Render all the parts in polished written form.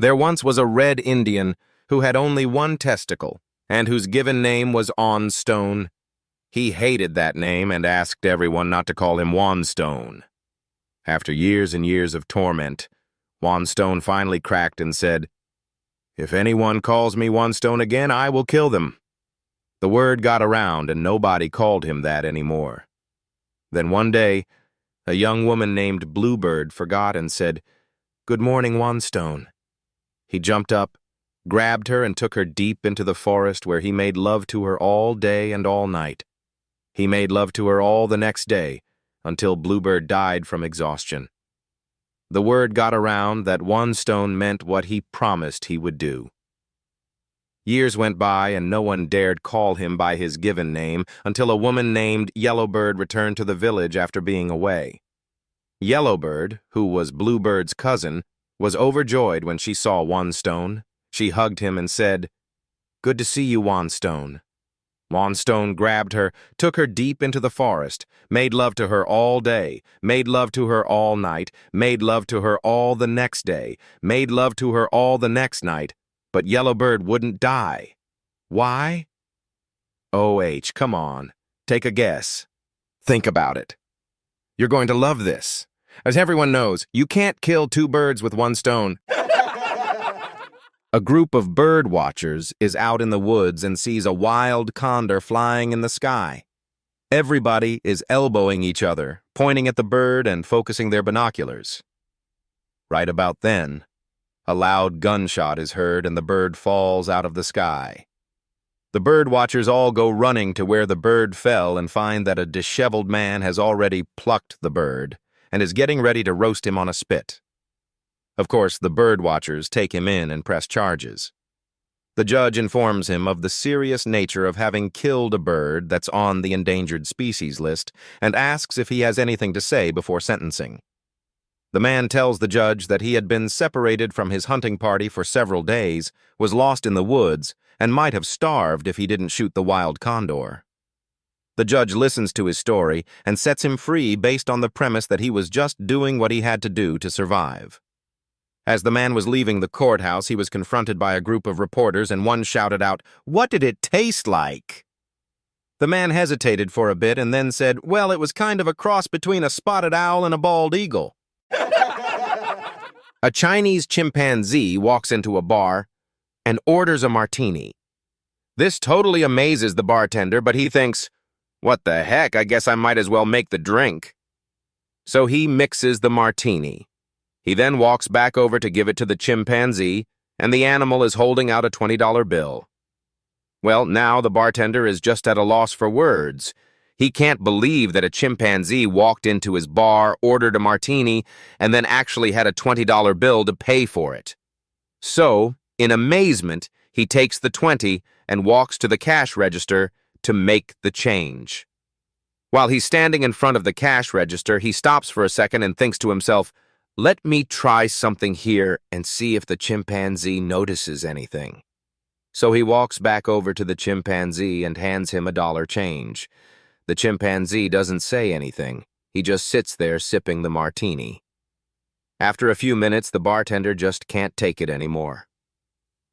There once was a red Indian who had only one testicle, and whose given name was Onstone. He hated that name and asked everyone not to call him Wanstone. After years and years of torment, Wanstone finally cracked and said, "If anyone calls me Wanstone again, I will kill them." The word got around, and nobody called him that anymore. Then one day, a young woman named Bluebird forgot and said, "Good morning, Wanstone." He jumped up, grabbed her, and took her deep into the forest, where he made love to her all day and all night. He made love to her all the next day, until Bluebird died from exhaustion. The word got around that Wanstone meant what he promised he would do. Years went by, and no one dared call him by his given name until a woman named Yellowbird returned to the village after being away. Yellowbird, who was Bluebird's cousin, was overjoyed when she saw Wanstone. She hugged him and said, "Good to see you, Wanstone." Wanstone grabbed her, took her deep into the forest, made love to her all day, made love to her all night, made love to her all the next day, made love to her all the next night, but Yellowbird wouldn't die. Why? OH, come on. Take a guess. Think about it. You're going to love this. As everyone knows, you can't kill two birds with one stone. A group of bird watchers is out in the woods and sees a wild condor flying in the sky. Everybody is elbowing each other, pointing at the bird and focusing their binoculars. Right about then, a loud gunshot is heard and the bird falls out of the sky. The bird watchers all go running to where the bird fell and find that a disheveled man has already plucked the bird and is getting ready to roast him on a spit. Of course, the bird watchers take him in and press charges. The judge informs him of the serious nature of having killed a bird that's on the endangered species list and asks if he has anything to say before sentencing. The man tells the judge that he had been separated from his hunting party for several days, was lost in the woods, and might have starved if he didn't shoot the wild condor. The judge listens to his story and sets him free based on the premise that he was just doing what he had to do to survive. As the man was leaving the courthouse, he was confronted by a group of reporters, and one shouted out, "What did it taste like?" The man hesitated for a bit and then said, "Well, it was kind of a cross between a spotted owl and a bald eagle." A Chinese chimpanzee walks into a bar and orders a martini. This totally amazes the bartender, but he thinks, "What the heck, I guess I might as well make the drink." So he mixes the martini. He then walks back over to give it to the chimpanzee, and the animal is holding out a $20 bill. Well, now the bartender is just at a loss for words. He can't believe that a chimpanzee walked into his bar, ordered a martini, and then actually had a $20 bill to pay for it. So, in amazement, he takes the 20 and walks to the cash register to make the change. While he's standing in front of the cash register, he stops for a second and thinks to himself, "Let me try something here and see if the chimpanzee notices anything." So he walks back over to the chimpanzee and hands him a dollar change. The chimpanzee doesn't say anything. He just sits there sipping the martini. After a few minutes, the bartender just can't take it anymore.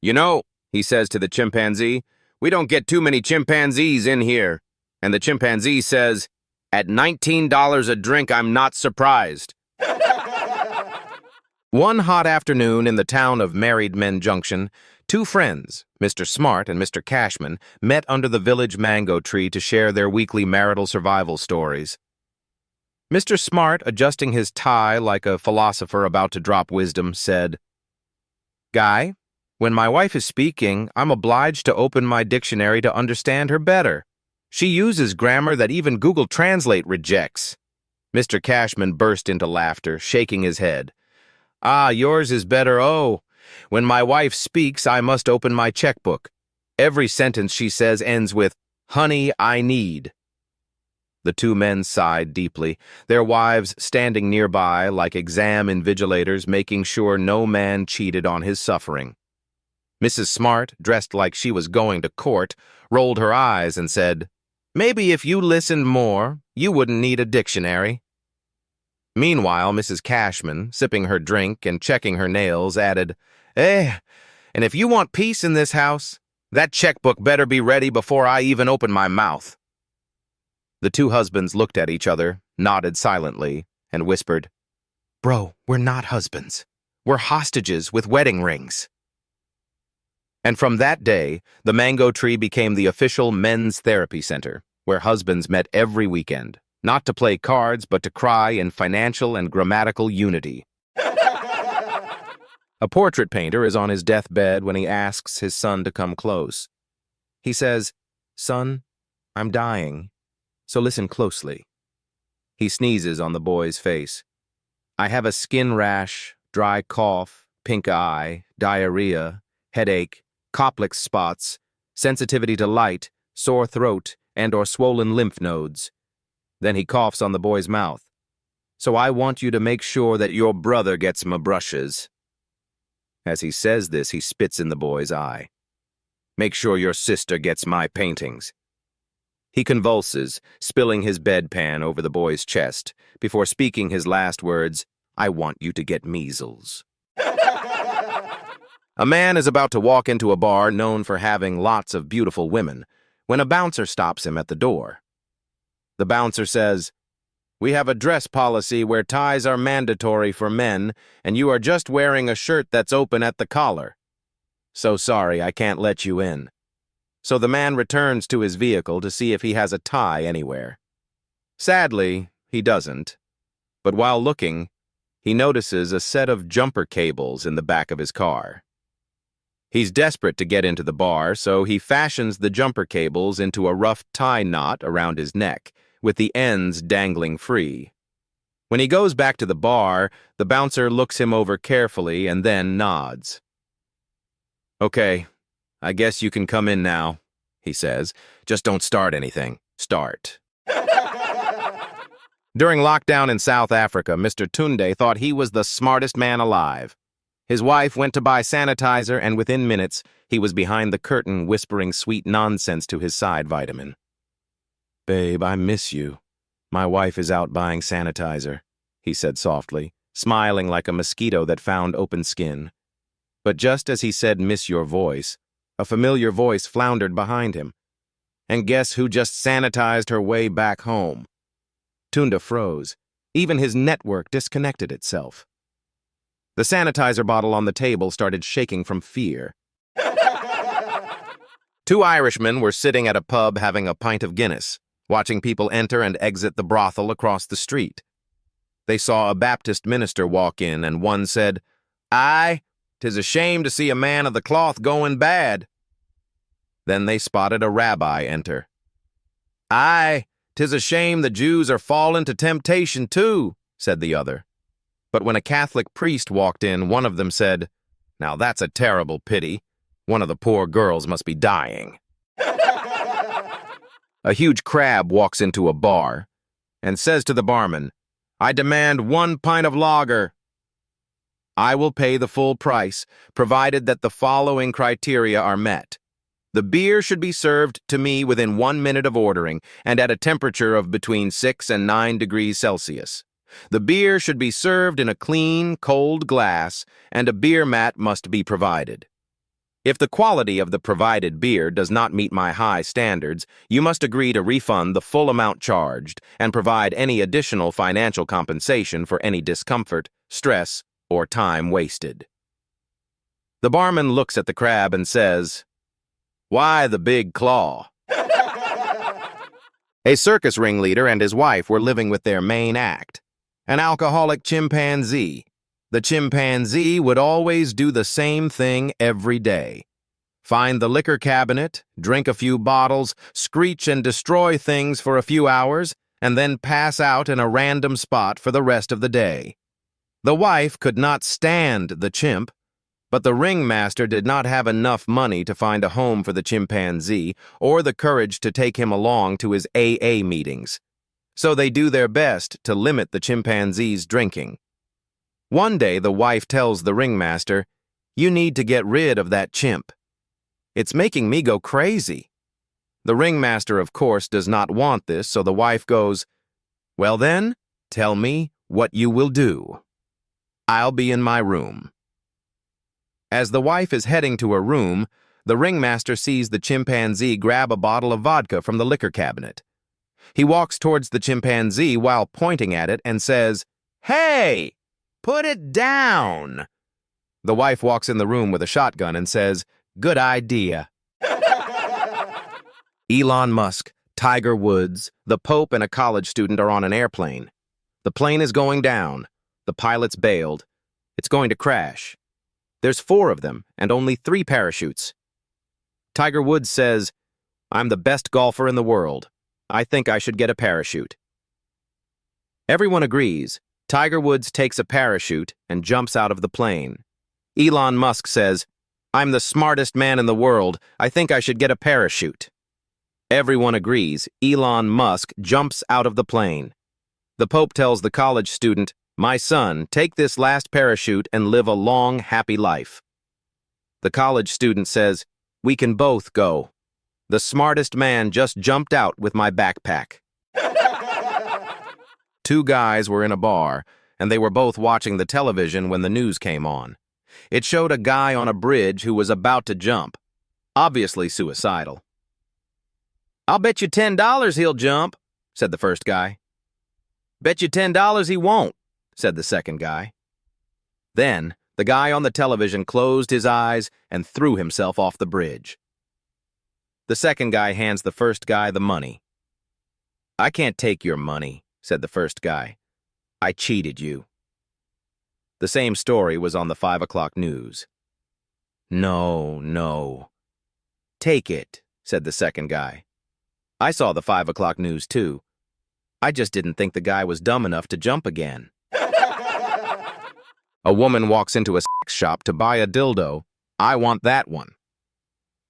"You know," he says to the chimpanzee, "we don't get too many chimpanzees in here." And the chimpanzee says, "At $19 a drink, I'm not surprised." One hot afternoon in the town of Married Men Junction, two friends, Mr. Smart and Mr. Cashman, met under the village mango tree to share their weekly marital survival stories. Mr. Smart, adjusting his tie like a philosopher about to drop wisdom, said, "Guy, when my wife is speaking, I'm obliged to open my dictionary to understand her better. She uses grammar that even Google Translate rejects." Mr. Cashman burst into laughter, shaking his head. "Ah, yours is better, oh. When my wife speaks, I must open my checkbook. Every sentence she says ends with, 'Honey, I need.'" The two men sighed deeply, their wives standing nearby like exam invigilators, making sure no man cheated on his suffering. Mrs. Smart, dressed like she was going to court, rolled her eyes and said, "Maybe if you listened more, you wouldn't need a dictionary." Meanwhile, Mrs. Cashman, sipping her drink and checking her nails, added, And if you want peace in this house, that checkbook better be ready before I even open my mouth." The two husbands looked at each other, nodded silently, and whispered, "Bro, we're not husbands. We're hostages with wedding rings." And from that day, the mango tree became the official men's therapy center, where husbands met every weekend, not to play cards, but to cry in financial and grammatical unity. A portrait painter is on his deathbed when he asks his son to come close. He says, "Son, I'm dying, so listen closely." He sneezes on the boy's face. "I have a skin rash, dry cough, pink eye, diarrhea, headache, Koplik spots, sensitivity to light, sore throat, and/or swollen lymph nodes." Then he coughs on the boy's mouth. "So I want you to make sure that your brother gets my brushes." As he says this, he spits in the boy's eye. "Make sure your sister gets my paintings." He convulses, spilling his bedpan over the boy's chest, before speaking his last words, "I want you to get measles." A man is about to walk into a bar known for having lots of beautiful women, when a bouncer stops him at the door. The bouncer says, "We have a dress policy where ties are mandatory for men, and you are just wearing a shirt that's open at the collar. So sorry, I can't let you in." So the man returns to his vehicle to see if he has a tie anywhere. Sadly, he doesn't. But while looking, he notices a set of jumper cables in the back of his car. He's desperate to get into the bar, so he fashions the jumper cables into a rough tie knot around his neck, with the ends dangling free. When he goes back to the bar, the bouncer looks him over carefully and then nods. "Okay, I guess you can come in now," he says. "Just don't start anything. Start." During lockdown in South Africa, Mr. Tunde thought he was the smartest man alive. His wife went to buy sanitizer, and within minutes, he was behind the curtain whispering sweet nonsense to his side vitamin. "Babe, I miss you. My wife is out buying sanitizer," he said softly, smiling like a mosquito that found open skin. But just as he said, "Miss your voice," a familiar voice floundered behind him. "And guess who just sanitized her way back home?" Tunde froze. Even his network disconnected itself. The sanitizer bottle on the table started shaking from fear. Two Irishmen were sitting at a pub having a pint of Guinness, watching people enter and exit the brothel across the street. They saw a Baptist minister walk in, and one said, "Aye, 'tis a shame to see a man of the cloth going bad." Then they spotted a rabbi enter. "Aye, 'tis a shame the Jews are falling to temptation too," said the other. But when a Catholic priest walked in, one of them said, "Now that's a terrible pity. One of the poor girls must be dying." A huge crab walks into a bar and says to the barman, "I demand 1 pint of lager." "I will pay the full price, provided that the following criteria are met. The beer should be served to me within 1 minute of ordering and at a temperature of between 6 and 9 degrees Celsius. The beer should be served in a clean, cold glass, and a beer mat must be provided. If the quality of the provided beer does not meet my high standards, you must agree to refund the full amount charged and provide any additional financial compensation for any discomfort, stress, or time wasted." The barman looks at the crab and says, "Why the big claw?" A circus ringleader and his wife were living with their main act, an alcoholic chimpanzee. The chimpanzee would always do the same thing every day. Find the liquor cabinet, drink a few bottles, screech and destroy things for a few hours, and then pass out in a random spot for the rest of the day. The wife could not stand the chimp, but the ringmaster did not have enough money to find a home for the chimpanzee or the courage to take him along to his AA meetings. So they do their best to limit the chimpanzee's drinking. One day, the wife tells the ringmaster, "You need to get rid of that chimp. It's making me go crazy." The ringmaster, of course, does not want this, so the wife goes, "Well then, tell me what you will do. I'll be in my room." As the wife is heading to her room, the ringmaster sees the chimpanzee grab a bottle of vodka from the liquor cabinet. He walks towards the chimpanzee while pointing at it and says, "Hey, put it down." The wife walks in the room with a shotgun and says, "Good idea." Elon Musk, Tiger Woods, the Pope, and a college student are on an airplane. The plane is going down. The pilot's bailed. It's going to crash. There's 4 of them and only 3 parachutes. Tiger Woods says, "I'm the best golfer in the world. I think I should get a parachute." Everyone agrees. Tiger Woods takes a parachute and jumps out of the plane. Elon Musk says, "I'm the smartest man in the world. I think I should get a parachute." Everyone agrees. Elon Musk jumps out of the plane. The Pope tells the college student, "My son, take this last parachute and live a long, happy life." The college student says, "We can both go. The smartest man just jumped out with my backpack." 2 guys were in a bar, and they were both watching the television when the news came on. It showed a guy on a bridge who was about to jump, obviously suicidal. "I'll bet you $10 he'll jump," said the first guy. "Bet you $10 he won't," said the second guy. Then, the guy on the television closed his eyes and threw himself off the bridge. The second guy hands the first guy the money. "I can't take your money," said the first guy. "I cheated you." The same story was on the 5 o'clock news. No. "Take it," said the second guy. "I saw the 5 o'clock news too. I just didn't think the guy was dumb enough to jump again." A woman walks into a sex shop to buy a dildo. "I want that one."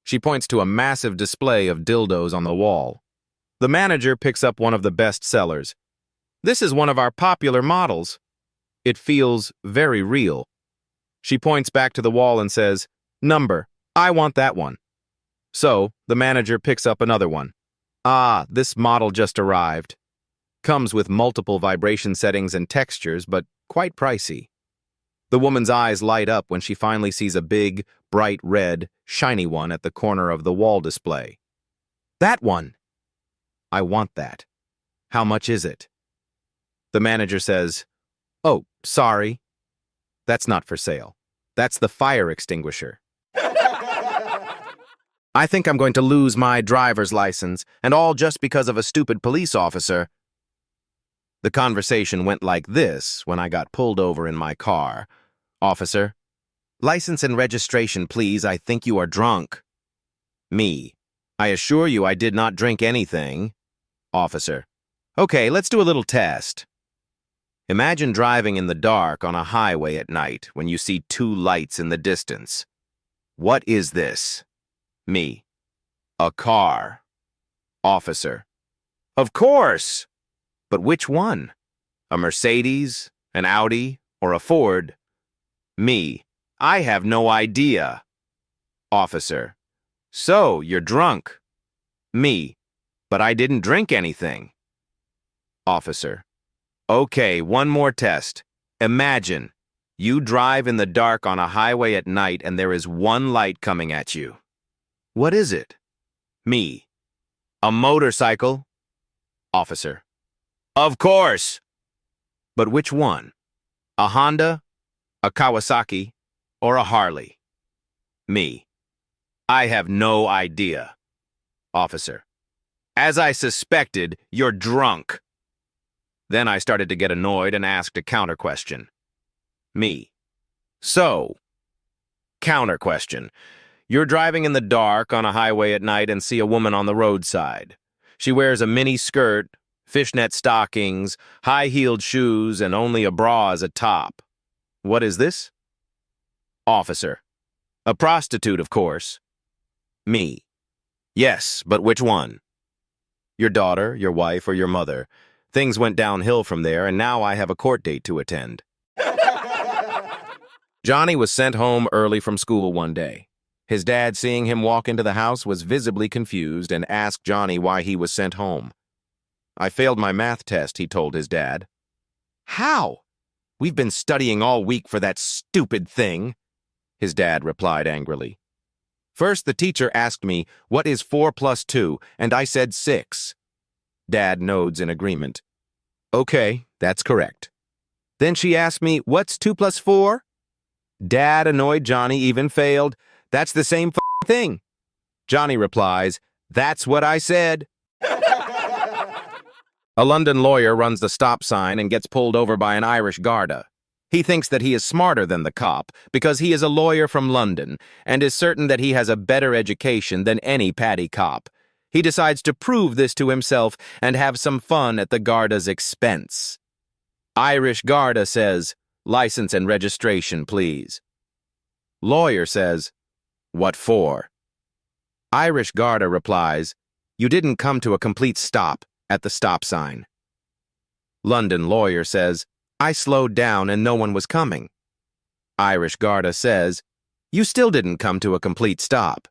She points to a massive display of dildos on the wall. The manager picks up one of the best sellers. "This is one of our popular models. It feels very real." She points back to the wall and says, "Number, I want that one." So, the manager picks up another one. "Ah, this model just arrived. Comes with multiple vibration settings and textures, but quite pricey." The woman's eyes light up when she finally sees a big, bright red, shiny one at the corner of the wall display. "That one!" "I want that. How much is it?" The manager says, "Oh, sorry. That's not for sale. That's the fire extinguisher." "I think I'm going to lose my driver's license, and all just because of a stupid police officer." The conversation went like this when I got pulled over in my car. "Officer, license and registration, please. I think you are drunk." Me, "I assure you I did not drink anything." Officer, "Okay, let's do a little test." Imagine driving in the dark on a highway at night when you see 2 lights in the distance. What is this? Me, "A car." Officer, "Of course! But which one? A Mercedes, an Audi, or a Ford?" Me, "I have no idea." Officer, "So, you're drunk." Me, "But I didn't drink anything." Officer, "Okay, one more test. Imagine, you drive in the dark on a highway at night and there is 1 light coming at you. What is it?" Me, "A motorcycle." Officer, "Of course! But which one? A Honda, a Kawasaki, or a Harley?" Me, "I have no idea." Officer, "As I suspected, you're drunk." Then I started to get annoyed and asked a counter question. Me, "So, counter question. You're driving in the dark on a highway at night and see a woman on the roadside. She wears a mini skirt, fishnet stockings, high-heeled shoes, and only a bra as a top. What is this?" Officer, "A prostitute, of course." Me, "Yes, but which one? Your daughter, your wife, or your mother? Things went downhill from there, and now I have a court date to attend." Johnny was sent home early from school one day. His dad, seeing him walk into the house, was visibly confused and asked Johnny why he was sent home. "I failed my math test," he told his dad. "How? We've been studying all week for that stupid thing." his dad replied angrily. First, the teacher asked me, what is 4 plus 2, and I said 6. Dad nods in agreement. Okay, that's correct. Then she asked me, what's 2 plus 4? Dad, annoyed Johnny, even failed. That's the same thing. Johnny replies, that's what I said. A London lawyer runs the stop sign and gets pulled over by an Irish Garda. He thinks that he is smarter than the cop because he is a lawyer from London and is certain that he has a better education than any Paddy cop. He decides to prove this to himself and have some fun at the Garda's expense. Irish Garda says, license and registration, please. Lawyer says, what for? Irish Garda replies, you didn't come to a complete stop at the stop sign. London lawyer says, I slowed down and no one was coming. Irish Garda says, you still didn't come to a complete stop.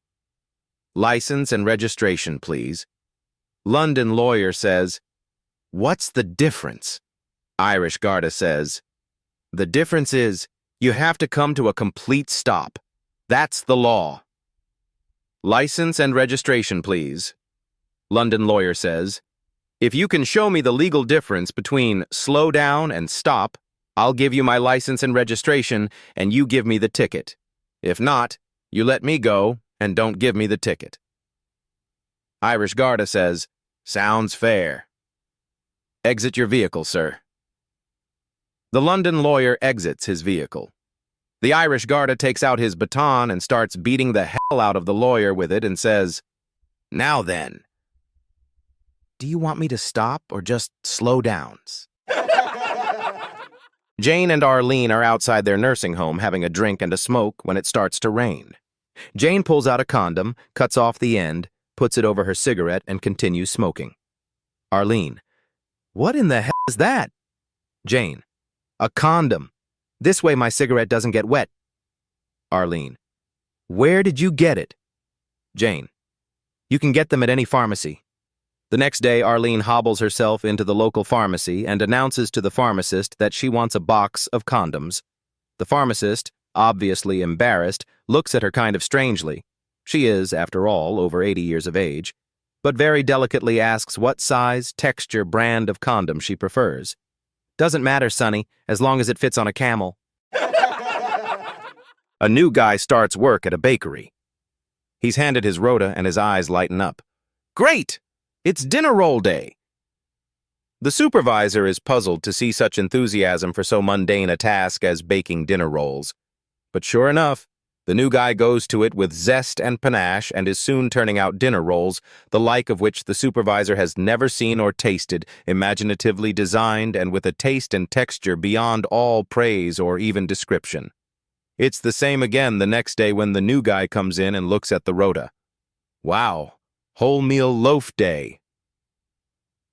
License and registration, please. London lawyer says, what's the difference? Irish Garda says, the difference is you have to come to a complete stop. That's the law. License and registration, please. London lawyer says, if you can show me the legal difference between slow down and stop, I'll give you my license and registration and you give me the ticket. If not, you let me go and don't give me the ticket. Irish Garda says, sounds fair. Exit your vehicle, sir. The London lawyer exits his vehicle. The Irish Garda takes out his baton and starts beating the hell out of the lawyer with it and says, now then, do you want me to stop or just slow down? Jane and Arlene are outside their nursing home having a drink and a smoke when it starts to rain. Jane pulls out a condom, cuts off the end, puts it over her cigarette, and continues smoking. Arlene, what in the hell is that? Jane, a condom. This way my cigarette doesn't get wet. Arlene, where did you get it? Jane, you can get them at any pharmacy. The next day, Arlene hobbles herself into the local pharmacy and announces to the pharmacist that she wants a box of condoms. The pharmacist, obviously embarrassed, looks at her kind of strangely. She is, after all, over 80 years of age, but very delicately asks what size, texture, brand of condom she prefers. Doesn't matter, Sonny, as long as it fits on a camel. A new guy starts work at a bakery. He's handed his rota and his eyes lighten up. Great! It's dinner roll day. The supervisor is puzzled to see such enthusiasm for so mundane a task as baking dinner rolls. But sure enough, the new guy goes to it with zest and panache and is soon turning out dinner rolls, the like of which the supervisor has never seen or tasted, imaginatively designed and with a taste and texture beyond all praise or even description. It's the same again the next day when the new guy comes in and looks at the rota. Wow, wholemeal loaf day.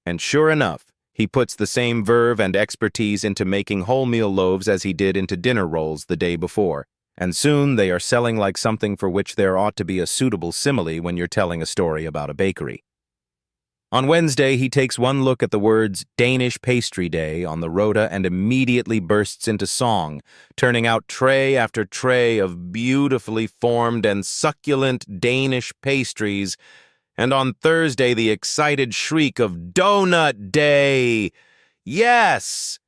And sure enough, he puts the same verve and expertise into making wholemeal loaves as he did into dinner rolls the day before. And soon they are selling like something for which there ought to be a suitable simile when you're telling a story about a bakery. On Wednesday, he takes one look at the words Danish Pastry Day on the rota and immediately bursts into song, turning out tray after tray of beautifully formed and succulent Danish pastries, and on Thursday the excited shriek of Donut Day! Yes!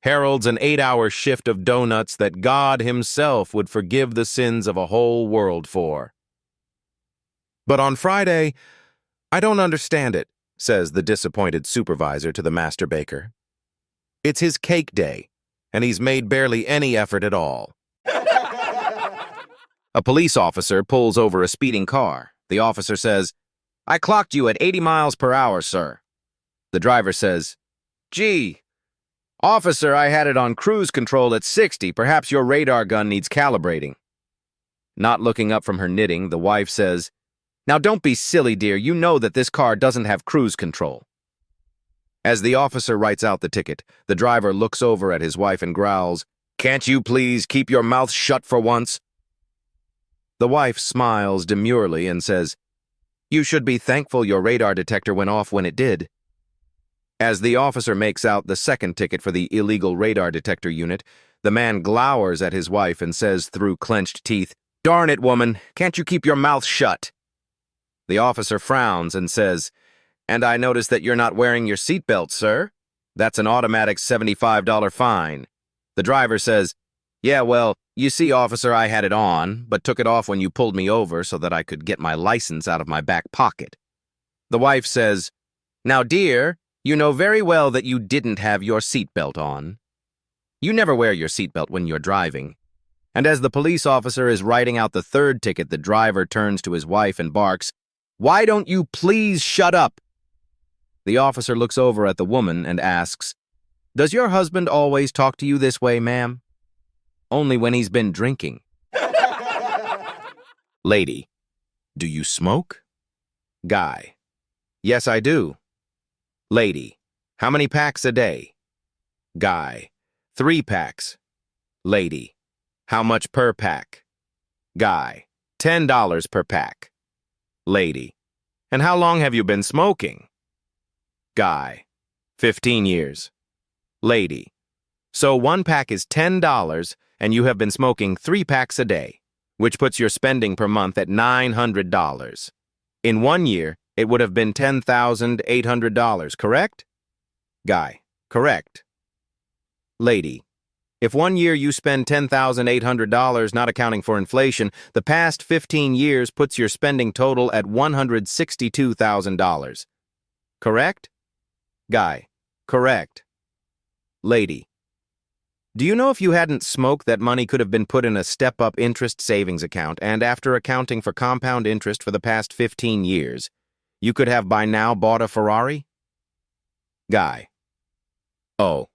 Heralds an 8-hour shift of donuts that God himself would forgive the sins of a whole world for. But on Friday, I don't understand it, says the disappointed supervisor to the master baker. It's his cake day, and he's made barely any effort at all. A police officer pulls over a speeding car. The officer says, I clocked you at 80 miles per hour, sir. The driver says, Gee, officer, I had it on cruise control at 60. Perhaps your radar gun needs calibrating. Not looking up from her knitting, the wife says, Now don't be silly, dear. You know that this car doesn't have cruise control. As the officer writes out the ticket, the driver looks over at his wife and growls, Can't you please keep your mouth shut for once? The wife smiles demurely and says, You should be thankful your radar detector went off when it did. As the officer makes out the second ticket for the illegal radar detector unit, The man glowers at his wife and says through clenched teeth, "Darn it, woman, can't you keep your mouth shut?" The officer frowns and says, "And I notice that you're not wearing your seatbelt, sir. That's an automatic $75 fine." The driver says, "Yeah, well, you see, officer, I had it on, but took it off when you pulled me over so that I could get my license out of my back pocket." The wife says, "Now, dear, you know very well that you didn't have your seatbelt on. You never wear your seatbelt when you're driving." And as the police officer is writing out the third ticket, the driver turns to his wife and barks, "Why don't you please shut up?" The officer looks over at the woman and asks, "Does your husband always talk to you this way, ma'am?" "Only when he's been drinking." Lady, do you smoke? Guy, yes, I do. Lady, how many packs a day? Guy, 3 packs. Lady, how much per pack? Guy, $10 per pack. Lady, and how long have you been smoking? Guy, 15 years. Lady, so 1 pack is $10 and you have been smoking 3 packs a day, which puts your spending per month at $900. In 1 year, it would have been $10,800, correct? Guy, correct. Lady, if 1 year you spend $10,800, not accounting for inflation, the past 15 years puts your spending total at $162,000. Correct? Guy, correct. Lady, do you know if you hadn't smoked, that money could have been put in a step-up interest savings account, and after accounting for compound interest for the past 15 years, you could have by now bought a Ferrari? Guy, oh,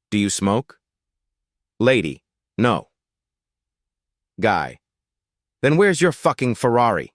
do you smoke? Lady, no. Guy, then where's your fucking Ferrari?